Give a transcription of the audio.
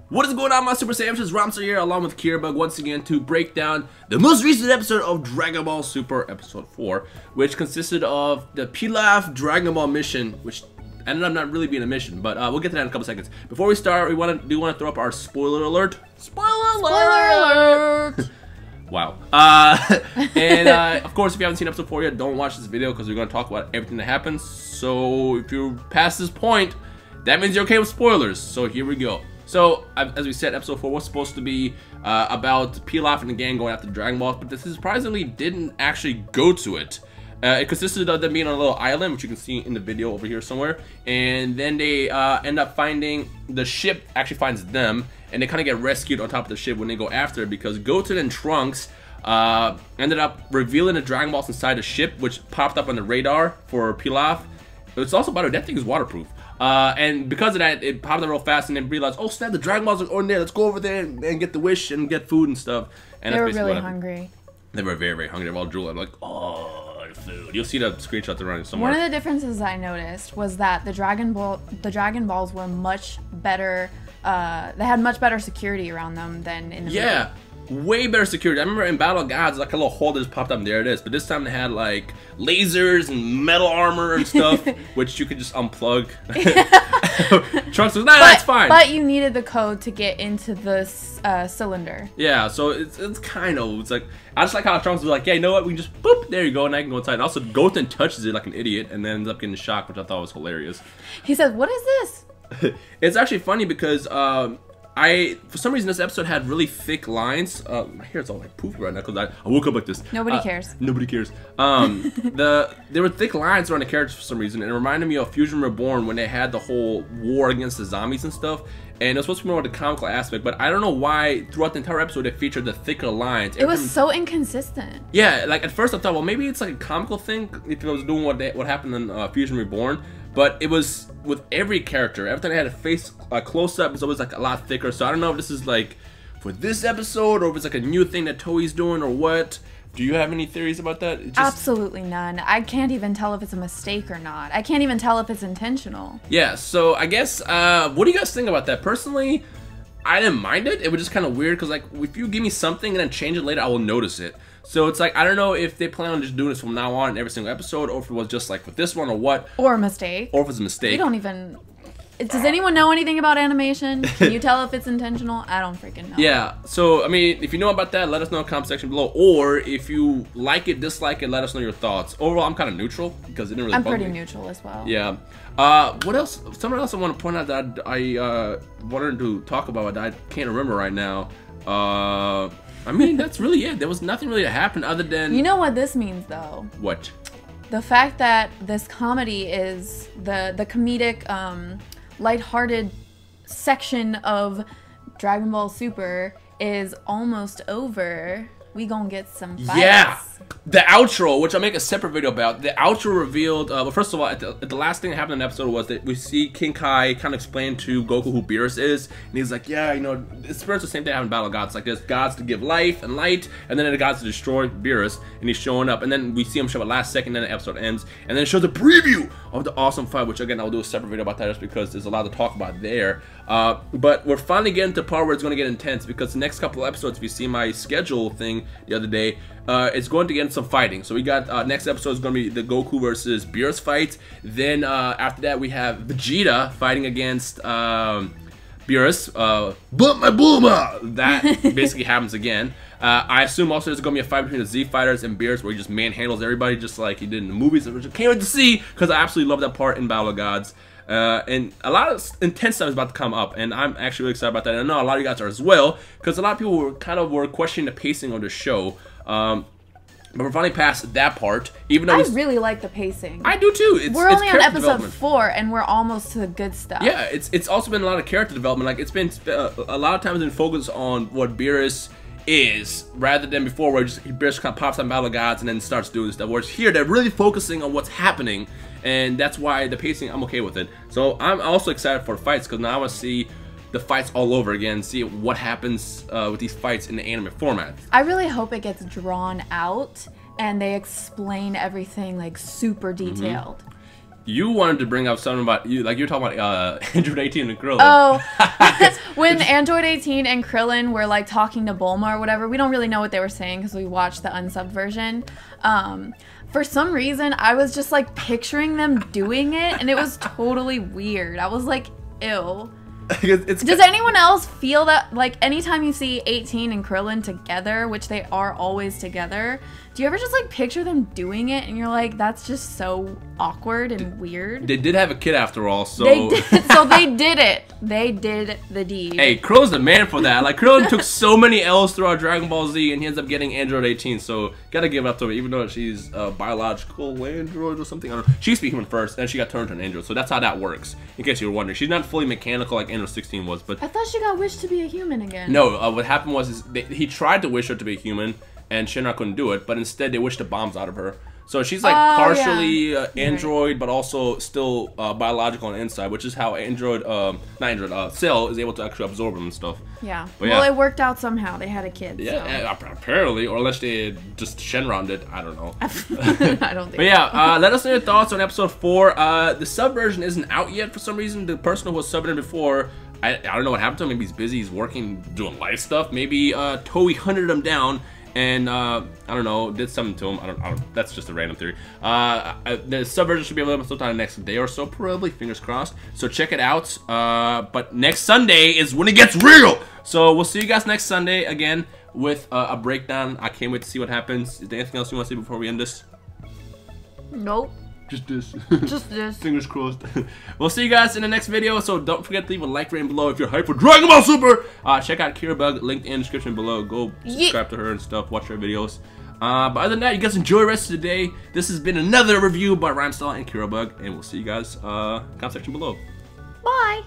What is going on, my Super Saiyans? It's Rhymestyle here, along with Kiribug, once again to break down the most recent episode of Dragon Ball Super Episode 4, which consisted of the Pilaf Dragon Ball mission, which ended up not really being a mission, but we'll get to that in a couple seconds. Before we start, we want to throw up our spoiler alert. Spoiler alert! Wow. Of course, if you haven't seen episode 4 yet, don't watch this video because we're going to talk about everything that happens. So if you're past this point, that means you're okay with spoilers. So here we go. So, as we said, episode 4 was supposed to be about Pilaf and the gang going after the Dragon Balls, but this surprisingly didn't actually go to it. It consisted of them being on a little island, which you can see in the video over here somewhere, and then they end up finding, the ship actually finds them, and they kind of get rescued on top of the ship when they go after it, because Goten and Trunks ended up revealing the Dragon Balls inside the ship, which popped up on the radar for Pilaf. It's also, by the way, that thing is waterproof. And because of that, it popped up real fast, and then realized, oh snap, the Dragon Balls are in there. Let's go over there and get the wish and get food and stuff. And they were really hungry. They were very, very hungry. They were all drooling. Like, oh, food. You'll see the screenshot they're running somewhere. One of the differences I noticed was that the Dragon Balls were much better. They had much better security around them than in the movie. Way better security. I remember in Battle of Gods, like a little hole that just popped up, and there it is. But this time they had like lasers and metal armor and stuff, which you could just unplug. Trunks was, nah, that's fine. But you needed the code to get into the cylinder. Yeah, so it's kind of, it's like, I just like how Trunks was like, yeah, you know what, we can just, boop, there you go, and I can go inside. And also, Goten touches it like an idiot, and then ends up getting shocked, which I thought was hilarious. He says, what is this? It's actually funny because, for some reason, this episode had really thick lines. My hair's all like poofy right now because I woke up like this. Nobody cares. Nobody cares. There were thick lines around the characters for some reason, and it reminded me of Fusion Reborn when they had the whole war against the zombies and stuff. And it was supposed to be more of the comical aspect, but I don't know why throughout the entire episode it featured the thicker lines. It was so inconsistent. Yeah, like at first I thought, well, maybe it's like a comical thing if it was doing what happened in Fusion Reborn. But it was with every character. Every time they had a face close up, it's always like a lot thicker. So I don't know if this is like for this episode or if it's like a new thing that Toei's doing or what. Do you have any theories about that? Absolutely none. I can't even tell if it's a mistake or not. I can't even tell if it's intentional. Yeah, so I guess, what do you guys think about that? Personally, I didn't mind it. It was just kind of weird because like if you give me something and then change it later, I will notice it. So it's like, I don't know if they plan on just doing this from now on in every single episode, or if it was just like with this one or what. Or a mistake. Or if it's a mistake. We don't even... Does anyone know anything about animation? Can you tell if it's intentional? I don't freaking know. Yeah, so, I mean, if you know about that, let us know in the comment section below. Or if you like it, dislike it, let us know your thoughts. Overall, I'm kind of neutral because it didn't really bug me. I'm pretty neutral as well. Yeah. What else? Something else I want to point out that I wanted to talk about that I can't remember right now. I mean, that's really it. There was nothing really that happened other than... You know what this means, though? What? The fact that this comedy is the comedic, lighthearted section of Dragon Ball Super is almost over. We gonna get some fights. Yeah! The outro, which I'll make a separate video about, the outro revealed, well, first of all, at the last thing that happened in the episode was that we see King Kai kind of explain to Goku who Beerus is, and he's like, yeah, you know, it's the same thing that happened in Battle of Gods, like there's gods to give life and light, and then the gods to destroy Beerus, and he's showing up, and then we see him show up at last second, and then the episode ends, and then it shows a preview of the awesome fight, which again, I'll do a separate video about that just because there's a lot to talk about there, but we're finally getting to the part where it's going to get intense, because the next couple of episodes, if you see my schedule thing the other day, it's going to get into some fighting. So we got next episode is going to be the Goku versus Beerus fight. Then after that we have Vegeta fighting against Beerus. But my boomer! That basically happens again. I assume also there's going to be a fight between the Z Fighters and Beerus where he just manhandles everybody just like he did in the movies. I can't wait to see because I absolutely love that part in Battle of Gods. And a lot of intense stuff is about to come up, and I'm actually really excited about that. And I know a lot of you guys are as well, because a lot of people were questioning the pacing of the show. But we're finally past that part. Even though I really like the pacing. I do too. We're only on episode 4, and we're almost to the good stuff. Yeah, it's also been a lot of character development. Like it's been a lot of times been focused on what Beerus is, rather than before where Beerus kind of pops on Battle of Gods and then starts doing stuff. Whereas here they're really focusing on what's happening, and that's why the pacing, I'm okay with it. So I'm also excited for the fights because now I want to see the fights all over again, see what happens with these fights in the anime format. I really hope it gets drawn out and they explain everything like super detailed. You wanted to bring up something about you, like you were talking about Android 18 and Krillin. Oh, when Android 18 and Krillin were like talking to Bulma or whatever, we don't really know what they were saying because we watched the unsubbed version. For some reason, I was just like picturing them doing it, and it was totally weird. I was like, ew. Does anyone else feel that, like, anytime you see 18 and Krillin together, which they are always together, do you ever just, like, picture them doing it and you're like, that's just so awkward and weird? They did have a kid after all, so... They did, so they did it. They did the deed. Hey, Krillin's the man for that. Like, Krillin took so many L's throughout Dragon Ball Z, and he ends up getting Android 18, so gotta give it up to her, even though she's a biological android or something. I don't know. She used to be human first, and she got turned to an android, so that's how that works, in case you were wondering. She's not fully mechanical like Android 16 was, but... I thought she got wished to be a human again. No, what happened was he tried to wish her to be a human, and Shinra couldn't do it, but instead they wished the bombs out of her. So she's like partially android, but also still biological on the inside, which is how Cell is able to actually absorb them and stuff. Yeah. Well, it worked out somehow. They had a kid. Yeah, so. Apparently, or unless they just Shenroned it. I don't know. I don't think. But yeah, let us know your thoughts on episode 4. The sub version isn't out yet for some reason. The person who was subbing it before, I don't know what happened to him. Maybe he's busy. He's working, doing live stuff. Maybe Toei hunted him down. And I don't know, did something to him. I don't. That's just a random theory. The sub version should be available sometime next day or so, probably. Fingers crossed. So check it out. But next Sunday is when it gets real. So we'll see you guys next Sunday again with a breakdown. I can't wait to see what happens. Is there anything else you want to say before we end this? Nope. Just this. Just this. Fingers crossed. We'll see you guys in the next video. So don't forget to leave a like rating below if you're hyped for Dragon Ball Super. Check out Kira Bug, linked in the description below. Go subscribe to her and stuff. Watch her videos. But other than that, you guys enjoy the rest of the day. This has been another review by Rhymestyle and Kira Bug, and we'll see you guys comment section below. Bye.